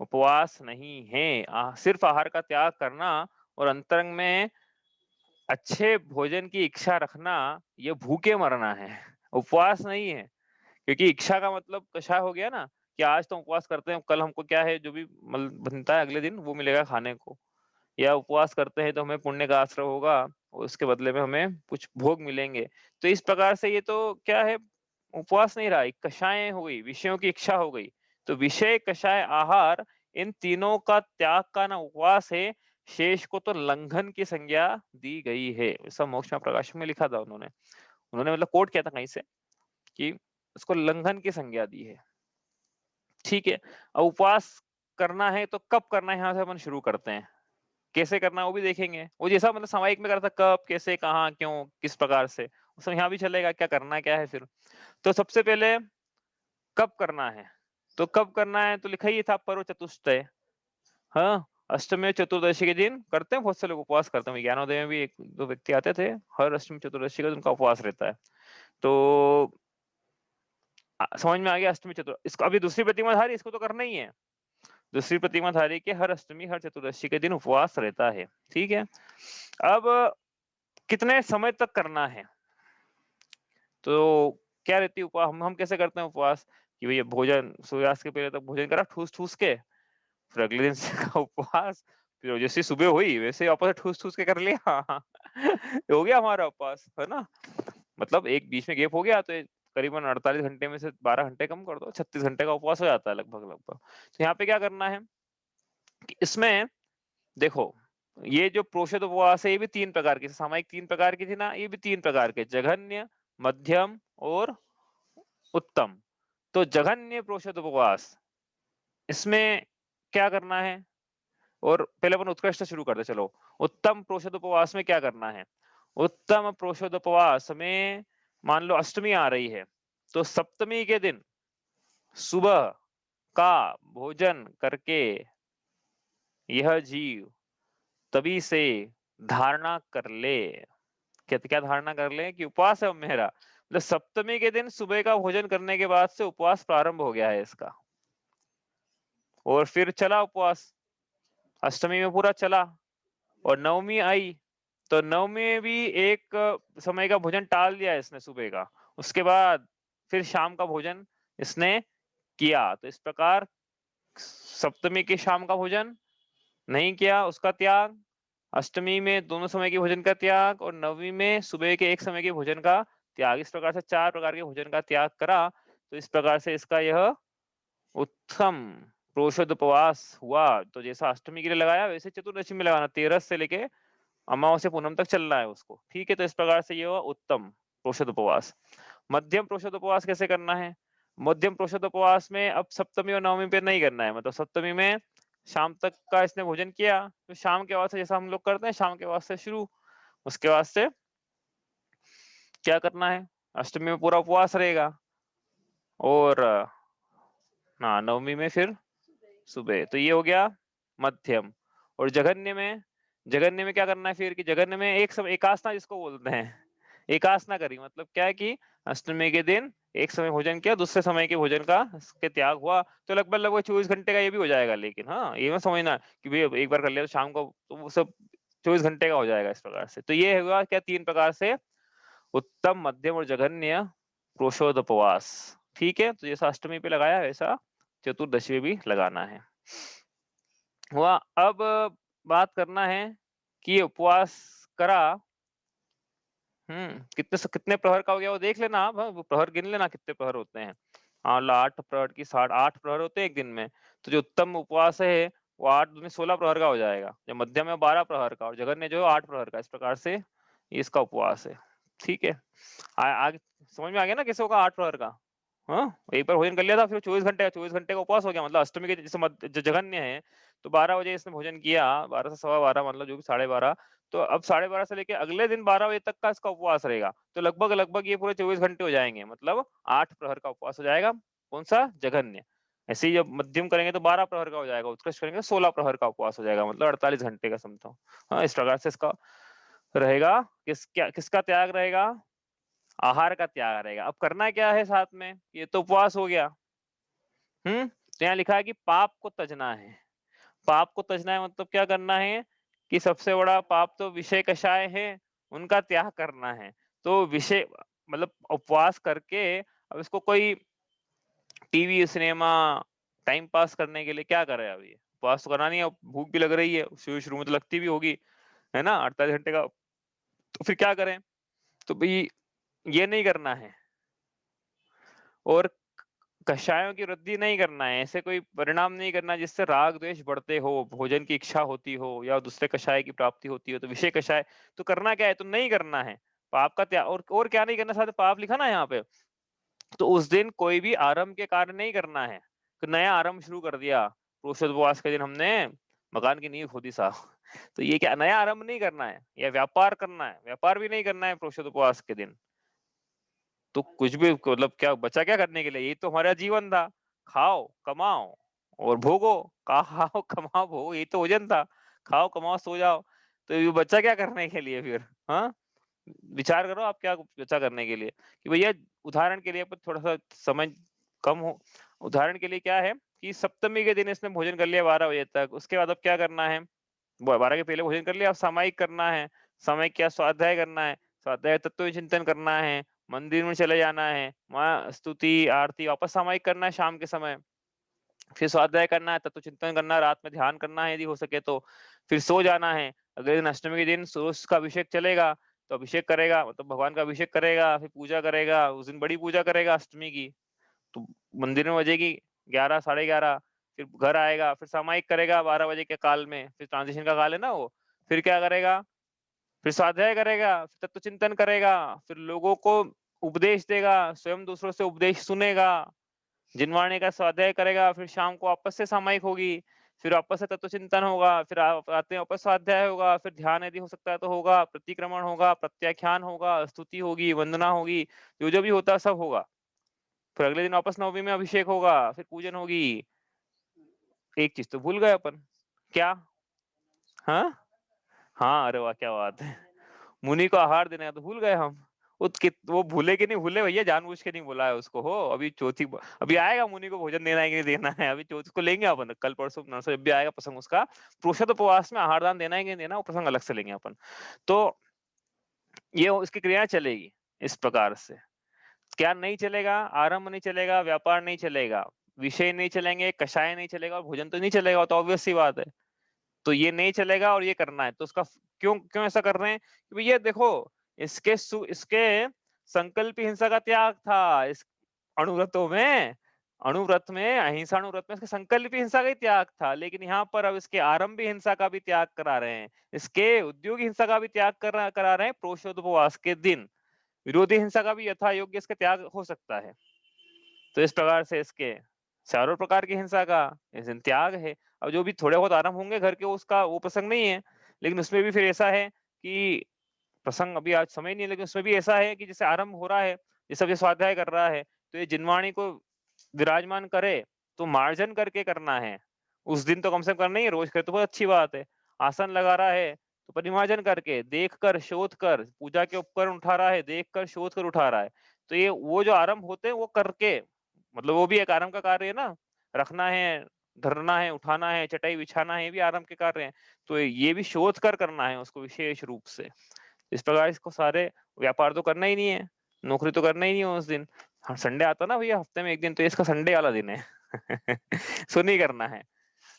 उपवास नहीं है। सिर्फ आहार का त्याग करना और अंतरंग में अच्छे भोजन की इच्छा रखना, ये भूखे मरना है, उपवास नहीं है। क्योंकि इच्छा का मतलब कषाय हो गया ना, कि आज तो उपवास करते हैं, कल हमको क्या है जो भी बनता है अगले दिन वो मिलेगा खाने को, या उपवास करते हैं तो हमें पुण्य का आश्रय होगा और उसके बदले में हमें कुछ भोग मिलेंगे। तो इस प्रकार से ये तो क्या है, उपवास नहीं रहा, एक कषाय हो गई, विषयों की इच्छा हो गई। तो विषय, कषाय, आहार, इन तीनों का त्याग का ना उपवास है, शेष को तो लंघन की संज्ञा दी गई है। ऐसा मोक्ष प्रकाश में लिखा था उन्होंने। उन्होंने मतलब कोट किया था कहीं से कि उसको लंघन की संज्ञा दी है। ठीक है, अब उपवास करना है तो कब करना है, यहाँ से अपन शुरू करते हैं। कैसे करना है वो भी देखेंगे, वो जैसा मतलब सामयिक में करा था, कब, कैसे, कहाँ, क्यों, किस प्रकार से, वो सब यहाँ भी चलेगा, क्या करना क्या है फिर। तो सबसे पहले कब करना है, तो कब करना है तो लिखा ही था पर्व चतुष्टय। हाँ, अष्टमी चतुर्दशी के दिन करते हैं, बहुत से लोग उपवास करते हैं। ज्ञानोदय में भी एक दो व्यक्ति आते थे, हर अष्टमी चतुर्दशी का उनका उपवास रहता है। तो समझ में आ गया अष्टमी चतुर, इसको अभी दूसरी प्रतिमाधारी, इसको तो करना ही है। दूसरी प्रतिमाधारी के हर अष्टमी हर चतुर्दशी के दिन उपवास रहता है। ठीक है, अब कितने समय तक करना है, तो क्या रहती है उपवास, हम कैसे करते हैं उपवास कि भैया भोजन सूर्यास्त के पहले तक भोजन करा ठूस ठूस के, फिर अगले दिन से का उपवास, फिर जैसे सुबह हुई वैसे वापस ठूस ठूस के कर लिया हो गया हमारा उपवास, है ना। मतलब एक बीच में गैप हो गया तो करीबन 48 घंटे में से 12 घंटे कम कर दो, 36 घंटे का उपवास हो जाता है लगभग लगभग। तो यहाँ पे क्या करना है कि इसमें देखो, ये जो प्रोषद उपवास है ये भी 3 प्रकार के, सामायिक 3 प्रकार की थी ना, ये भी 3 प्रकार के, जघन्य, मध्यम और उत्तम। तो जघन्य प्रोषद उपवास, इसमें क्या करना है, और पहले अपन उत्कृष्ट से शुरू करते चलो। उत्तम प्रोषद उपवास में क्या करना है, उत्तम प्रोषद उपवास में मान लो अष्टमी आ रही है, तो सप्तमी के दिन सुबह का भोजन करके यह जीव तभी से धारणा कर ले। क्या क्या धारणा कर ले कि उपवास है मेरा, मतलब सप्तमी के दिन सुबह का भोजन करने के बाद से उपवास प्रारंभ हो गया है इसका, और फिर चला उपवास, अष्टमी में पूरा चला, और नवमी आई तो नवमी में भी एक समय का भोजन टाल दिया इसने सुबह का, उसके बाद फिर शाम का भोजन इसने किया। तो इस प्रकार सप्तमी के शाम का भोजन नहीं किया, उसका त्याग, अष्टमी में दोनों समय के भोजन का त्याग, और नवमी में सुबह के एक समय के भोजन का त्याग। इस प्रकार से 4 प्रकार के भोजन का त्याग करा। तो इस प्रकार से इसका यह उत्तम प्रोषद उपवास हुआ। तो जैसा अष्टमी के लिए लगाया वैसे चतुर्दशी में लगाना, 13 से लेके अमावस्या पूनम तक चलना है उसको। ठीक है, तो इस प्रकार से ये हुआ उत्तम प्रोषद उपवास। मध्यम प्रोषद उपवास कैसे करना है, मध्यम प्रोषद उपवास में अब सप्तमी और नवमी पे नहीं करना है, मतलब सप्तमी में शाम तक का इसने भोजन किया, तो शाम के बाद से जैसा हम लोग करते हैं शाम के बाद से शुरू, उसके बाद से क्या करना है, अष्टमी में पूरा उपवास रहेगा, और हाँ नवमी में फिर सुबह। तो ये हो गया मध्यम। और जघन्य में क्या करना है फिर, कि जघन्य में एक समय एकासना जिसको बोलते हैं, एकासना करी, मतलब क्या है कि अष्टमी के दिन एक समय भोजन किया, दूसरे समय के भोजन का के त्याग हुआ, तो लगभग लगभग 24 घंटे का ये भी हो जाएगा। लेकिन हाँ ये मत समझना कि भाई एक बार कर लिया तो शाम को तो वो सब 24 घंटे का हो जाएगा इस प्रकार से। तो ये होगा क्या, 3 प्रकार से उत्तम, मध्यम और जघन्य प्रोषोदपवास। ठीक है, तो जैसा अष्टमी पे लगाया वैसा चतुर्दशी में भी लगाना है। हुआ, अब बात करना है कि उपवास करा, कितने प्रहर का हो गया वो देख लेना आप, वो प्रहर गिन लेना कितने प्रहर होते हैं। हाँ 8 प्रहर की 8 प्रहर होते हैं एक दिन में। तो जो उत्तम उपवास है वो 8 दूनी 16 प्रहर का हो जाएगा, जो मध्यम है 12 प्रहर का, और जघन्य जो है 8 प्रहर का। इस प्रकार से ये इसका उपवास है। ठीक है, आगे समझ में आ गया ना कैसे होगा 8 प्रहर का। हाँ, एक बार भोजन कर लिया था फिर 24 घंटे का उपवास हो गया, मतलब अष्टमी के जैसे जघन्य है तो 12 बजे इसने भोजन किया, 12 से सवा 12 मतलब जो भी 12:30, तो अब 12:30 से लेके अगले दिन 12 बजे तक का इसका उपवास रहेगा। तो लगभग लगभग ये पूरे 24 घंटे हो जाएंगे, मतलब 8 प्रहर का उपवास हो जाएगा। कौन सा, जघन्य। ऐसे ही जब मध्यम करेंगे तो 12 प्रहर का हो जाएगा, उत्कृष्ट करेंगे 16 प्रहर का उपवास हो जाएगा, मतलब 48 घंटे का समझो। हाँ, इस प्रकार से इसका रहेगा। किसका त्याग रहेगा, आहार का त्याग रहेगा। अब करना क्या है साथ में, ये तो उपवास हो गया। तो यहाँ लिखा है कि पाप को तजना है। पाप को तजना है मतलब क्या करना है, कि सबसे बड़ा पाप तो विषय कषाय है, उनका त्याग करना है। तो विषय मतलब उपवास करके अब इसको कोई टीवी, सिनेमा, टाइम पास करने के लिए क्या करें? अब ये उपवास तो करना नहीं है, अब भूख भी लग रही है, शुरू-शुरू में तो लगती भी होगी, है ना? 48 घंटे का, तो फिर क्या करें? तो भई ये नहीं करना है और कषायों की वृद्धि नहीं करना है, ऐसे कोई परिणाम नहीं करना जिससे राग-द्वेष बढ़ते हो, भोजन की इच्छा होती हो या दूसरे कषाय की प्राप्ति होती हो, तो विषय कषाय तो करना क्या है? तो नहीं करना है। पाप का त्याग, और क्या नहीं करना, साथ में पाप लिखा ना यहाँ पे। तो उस दिन कोई भी आरंभ के कार्य नहीं करना है। तो नया आरंभ शुरू कर दिया, पुरुषोत्तपवास के दिन हमने मकान की नींव खोदी साहब। तो ये क्या नया आरंभ नहीं करना है, या व्यापार करना है, व्यापार भी नहीं करना है पुरुषोत्तपवास के दिन। तो कुछ भी मतलब क्या बचा क्या करने के लिए? यही तो हमारा जीवन था। खाओ, कमाओ और भोगो। खाओ, कमाओ, भोगो, यही तो भोजन था। खाओ, कमाओ, सो जाओ। तो ये बचा क्या करने के लिए फिर? हाँ? विचार करो आप क्या बचा करने के लिए? कि भैया उदाहरण के लिए अपन थोड़ा-सा समझ कम हो, उदाहरण के लिए क्या है कि सप्तमी के दिन इसने भोजन कर लिया 12 बजे तक, उसके बाद अब क्या करना है? 12 के पहले भोजन कर लिया, अब सामायिक करना है। सामायिक क्या? स्वाध्याय करना है। स्वाध्याय तत्व चिंतन करना है, मंदिर में चले जाना है, वहाँ स्तुति, आरती, वापस सामायिक करना है शाम के समय। फिर स्वाध्याय करना है, तत्व चिंतन करना है, रात में ध्यान करना है यदि हो सके तो। फिर सो जाना है। अगले दिन अष्टमी के दिन सूर्य का अभिषेक चलेगा, तो अभिषेक करेगा, मतलब भगवान का अभिषेक करेगा, फिर पूजा करेगा, उस दिन बड़ी पूजा करेगा अष्टमी की। तो मंदिर में बजेगी 11 साढ़े 11, फिर घर आएगा, फिर सामायिक करेगा 12 बजे के काल में, फिर ट्रांजिशन का काल है ना वो। फिर क्या करेगा? फिर स्वाध्याय करेगा, फिर तत्व चिंतन करेगा, फिर लोगों को उपदेश देगा, स्वयं दूसरों से उपदेश सुनेगा, जिनवाणी का स्वाध्याय करेगा, फिर शाम को वापस से सामायिक होगी, फिर वापस से तत्व चिंतन होगा, फिर रात में वापस स्वाध्याय होगा, फिर ध्यान यदि हो सकता है तो होगा, प्रतिक्रमण होगा, प्रत्याख्यान होगा, स्तुति होगी, वंदना होगी, जो-जो भी होता है सब होगा। फिर अगले दिन वापस नवमी में अभिषेक होगा, फिर पूजन होगी। एक चीज़ तो भूल गए अपन, क्या? हाँ? हाँ, अरे वाह! क्या बात है। मुनि को आहार देना है तो भूल गए हम। वो भूले कि नहीं भूले भैया, जानबूझ के नहीं बोला है उसको हो। अभी चौथी अभी आएगा मुनि को भोजन देना है कि नहीं देना है, अभी चौथ को लेंगे अपन, कल परसों नरसों जब भी आएगा प्रसंग उसका, पुरुषोत्तम उपवास में आहार दान देना है कि नहीं देना, वो प्रसंग अलग से लेंगे अपन। तो ये इसकी क्रिया चलेगी इस प्रकार से। क्या नहीं चलेगा? आरंभ नहीं चलेगा, व्यापार नहीं चलेगा, विषय नहीं चलेंगे, कषाय नहीं चलेगा और भोजन तो नहीं चलेगा, वो तो ऑब्वियस सी बात है। तो ये नहीं चलेगा और ये करना है, तो उसका क्यों क्यों ऐसा कर रहे हैं? कि भैया देखो, इसके संकल्प हिंसा का त्याग था, इस अणुव्रतों में, अणुव्रत में, अहिंसा अणुव्रत में इसके संकल्प हिंसा का ही त्याग था, लेकिन यहाँ पर अब इसके आरंभी हिंसा का भी त्याग करा रहे हैं, इसके उद्योगी हिंसा का भी त्याग करा रहे हैं प्रोषोदपवास के दिन। विरोधी हिंसा का भी यथा योग्य इसका त्याग हो सकता है। तो इस प्रकार से इसके चारों प्रकार की हिंसा का इस दिन त्याग है। अब जो भी थोड़े बहुत आराम होंगे घर के, उसका वो प्रसंग नहीं है, लेकिन उसमें भी फिर ऐसा है कि प्रसंग अभी आज समय नहीं है, लेकिन उसमें भी ऐसा है कि जैसे आरंभ हो रहा है, जैसे अब ये स्वाध्याय कर रहा है, तो ये जिनवाणी को विराजमान करे, तो मार्जन करके करना है। उस दिन तो कम से कम करना ही है, रोज करे तो बहुत अच्छी बात है। आसन लगा रहा है, तो परिमार्जन करके, देखकर, शोध कर, पूजा के उपकरण उठा रहा है, देखकर, शोध कर उठा रहा है। तो ये वो जो आरंभ होते हैं वो करके, मतलब वो भी एक आरंभ का कार्य है ना, रखना है, धरना है, उठाना है, चटाई बिछाना है, ये भी आरंभ के कार्य हैं। तो ये भी शोध कर करना है उसको विशेष रूप से। इस प्रकार इसको सारे व्यापार तो करना ही नहीं है, नौकरी तो करना ही नहीं है उस दिन। हाँ, संडे आता ना भैया हफ्ते में 1 दिन, तो इसका संडे वाला दिन है। सो नहीं करना है।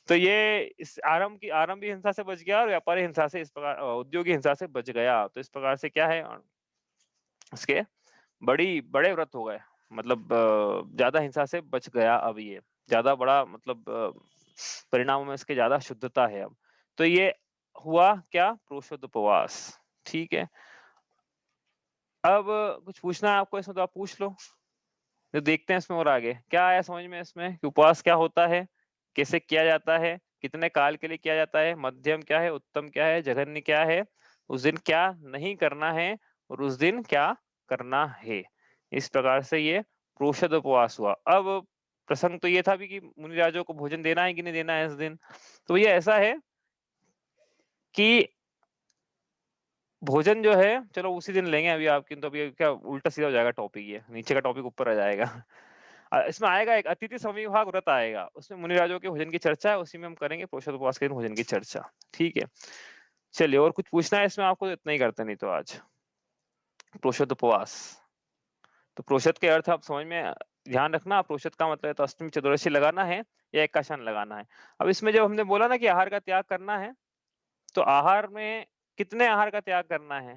तो ये इस आरंभी हिंसा से बच गया और व्यापारी हिंसा से इस प्रकार उद्योगी हिंसा से बच गया। तो इस प्रकार से क्या है इसके बड़े व्रत हो गए। मतलब ज़्यादा हिंसा से बच गया अब ये। ज़्यादा बड़ा मतलब परिणामों में इसके ज़्यादा शुद्धता है अब। तो ये हुआ क्या? पुरुषोत्तपवास। ठीक है। अब कुछ पूछना है आपको इसमें तो आप पूछ लो। तो देखते हैं इसमें और आगे। क्या आया समझ में इसमें कि उपवास क्या होता है? कैसे किया जाता है? कितने काल के लिए किया जाता है? मध्यम क्या है? उत्तम क्या है? जघन्य क्या है? उस दिन क्या नहीं करना है और उस दिन क्या करना है? इस प्रकार से ये प्रोषद उपवास हुआ। अब प्रसंग तो ये था भी कि मुनिराजों को भोजन देना है कि नहीं देना है इस दिन। तो ये ऐसा है कि भोजन जो है चलो उसी दिन लेंगे अभी आपकी, तो अभी क्या उल्टा-सीधा हो जाएगा टॉपिक ये, नीचे का टॉपिक ऊपर आ जाएगा। इसमें आएगा एक अतिथि संविभाग व्रत आएगा, उसमें मुनिराजों के भोजन की चर्चा है, उसी में हम करेंगे प्रोषद उपवास के दिन भोजन की चर्चा। ठीक है? चलिए और कुछ पूछना है इसमें आपको? तो इतना ही करते नहीं तो आज। प्रोषद उपवास। तो प्रोषद के अर्थ आप समझ में ध्यान रखना, प्रोषद का मतलब है तो अष्टमी चतुर्दशी लगाना है या एकादशी लगाना है। अब इसमें जब हमने बोला ना कि आहार का त्याग करना है, तो आहार में कितने आहार का त्याग करना है?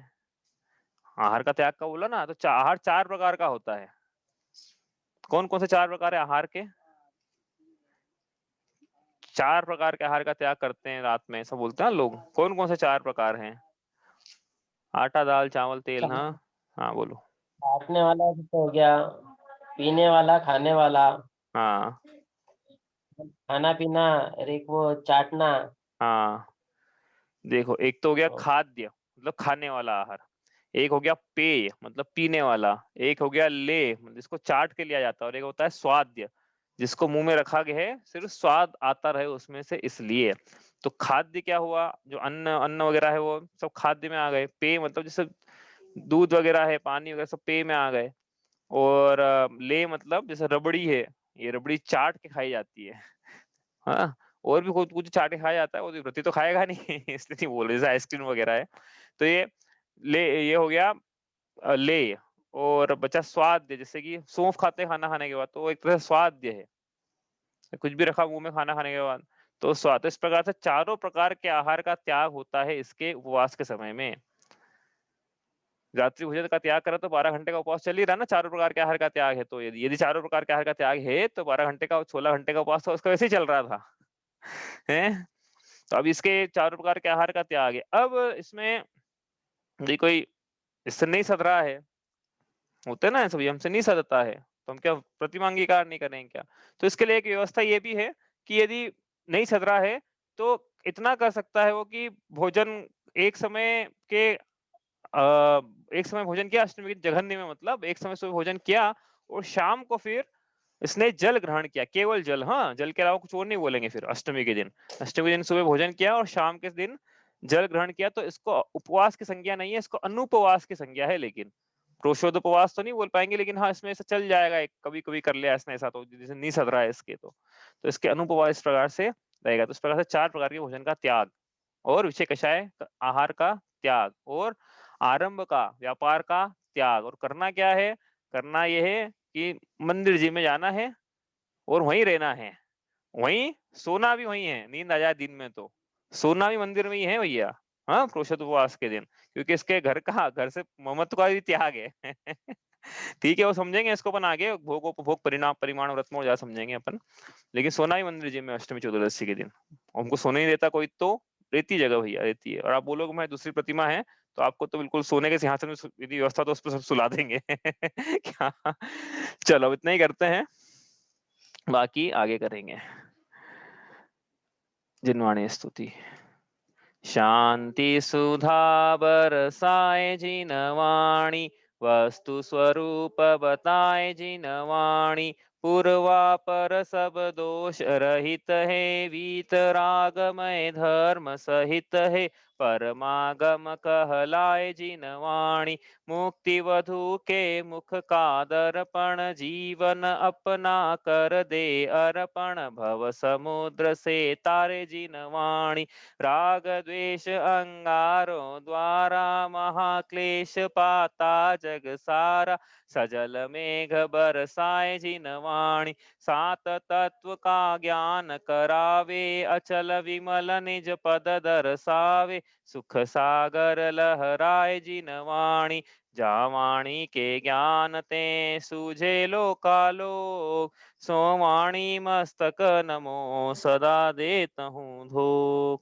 आहार का त्याग का बोला ना, तो आहार 4 प्रकार का होता है। कौन-कौन से 4 प्रकार है आहार के? 4 प्रकार के आहार का त्याग करते हैं रात में, ऐसा बोलते हैं ना लोग। कौन-कौन से 4 प्रकार हैं? आटा, दाल, चावल, तेल, हाँ? हाँ, बोलो। काटने वाला तो हो गया, पीने वाला, खाने वाला, हाँ, खाना पीना, और एक वो चाटना। हाँ। देखो, एक तो हो गया खाद्य, मतलब खाने वाला आहार। एक हो गया पेय, मतलब पीने वाला। एक हो गया लेय, मतलब जिसको चाट के लिया जाता है, और एक होता है स्वाद्य, जिसको मुँह में रखा गया है, सिर्फ़ स्वाद आता रहे उसमें से इसलिए। तो खाद्य क्या हुआ? जो अन्न अन्न वगैरह है वो सब खाद्य में आ गए। पेय मतलब जैसे दूध वगैरह है, पानी वगैरह सब पेय में आ गए। और लेय मतलब जैसे रबड़ी है, ये रबड़ी चाट के खाई जाती है। हाँ, और भी कुछ कुछ चाट के खाया जाता है, वो व्रती तो खाएगा नहीं इसलिए नहीं बोल रहे, जैसे आइसक्रीम वगैरह है। तो ये हो गया लेय। और बचा स्वाद्य, जैसे कि सौंफ खाते हैं खाना खाने के बाद, तो वो एक तरह से स्वाद्य है। कुछ भी रखा मुँह में खाना खाने के बाद, तो स्वाद। तो इस प्रकार से चारों प्रकार के आहार का त्याग होता है इसके उपवास के समय में। रात्रि भोजन का त्याग करा तो 12 घंटे का उपवास चल ही रहा है ना, चारों प्रकार के आहार का त्याग है तो। यदि यदि चारों प्रकार के आहार का त्याग है, तो 12 घंटे का 16 घंटे का उपवास तो उसका वैसे ही चल रहा था। हैं? तो अब इसके चारों प्रकार के आहार का त्याग है। अब इसमें यदि कोई इससे नहीं सध रहा है, होता है ना ऐसा भी, हमसे नहीं सधता है, तो हम क्या प्रतिमा अंगीकार नहीं करेंगे क्या? तो इसके लिए एक व्यवस्था ये भी है कि यदि नहीं सध रहा है, तो इतना कर सकता है वो कि भोजन एक समय के एक समय भोजन किया अष्टमी के जघन्य में, मतलब एक समय सुबह भोजन किया और शाम को फिर इसने जल ग्रहण किया, केवल जल, हाँ, जल के अलावा कुछ और नहीं बोलेंगे फिर अष्टमी के दिन। अष्टमी के दिन सुबह भोजन किया और शाम के दिन जल ग्रहण किया, तो इसको उपवास की संज्ञा नहीं है, इसको अनुपवास की संज्ञा है। लेकिन प्रोषोदोपवास तो नहीं बोल पाएँगे, लेकिन हाँ, इसमें ऐसा चल जाएगा, एक कभी-कभी कर लिया इसने ऐसा, तो जैसे नहीं सध रहा है इसके तो। तो इसके अनुपवास इस प्रकार से रहेगा। तो इस प्रकार से 4 प्रकार के भोजन का त्याग और विषय कषाय आहार का त्याग और आरंभ का, व्यापार का त्याग। और करना क्या है? करना ये है कि मंदिर जी में जाना है और वहीं रहना है। वहीं सोना भी वहीं है, नींद आ जाए दिन में तो। सोना भी मंदिर में ही है भैया, हाँ, पुरुषोत्त उपवास के दिन। क्योंकि इसके घर से ममत्व का भी त्याग है। ठीक है, वो समझेंगे इसको अपन आगे, भोग उपभोग परिणाम परिमाण व्रत में ज़्यादा समझेंगे अपन। लेकिन सोना ही मंदिर जी में अष्टमी चतुर्दशी के दिन। हमको सोने नहीं देता कोई तो, रेती जगह भैया, रेती है। और आप बोलोगे मैं दूसरी प्रतिमा है, तो आपको तो बिल्कुल सोने के सिंहासन में यदि व्यवस्था तो उसपे सब सुला देंगे। क्या? चलो अब इतना ही करते हैं, बाकी आगे करेंगे। जिनवाणी स्तुति। शांति सुधा बरसाए जिनवाणी, वस्तु स्वरूप बताए जिनवाणी। पूर्वापर सब दोष रहित है, वीतरागमय धर्म सहित है। परमागम कहलाए जिनवाणी, मुक्ति वधु के मुख का दर्पण। जीवन अपना कर दे अर्पण, भव समुद्र से तारे जिनवाणी। राग द्वेष अंगारों द्वारा, महाक्लेश पाता जग सारा। सजल मेघ बरसाए जिनवाणी, सात तत्व का ज्ञान करावे। अचल विमल निज पद दर्शावे, सुख सागर लहराए जिनवाणी। जावाणी के ज्ञान ते सूझे लोकालोक, सो वाणी मस्तक नमो सदा देत हूँ धोख।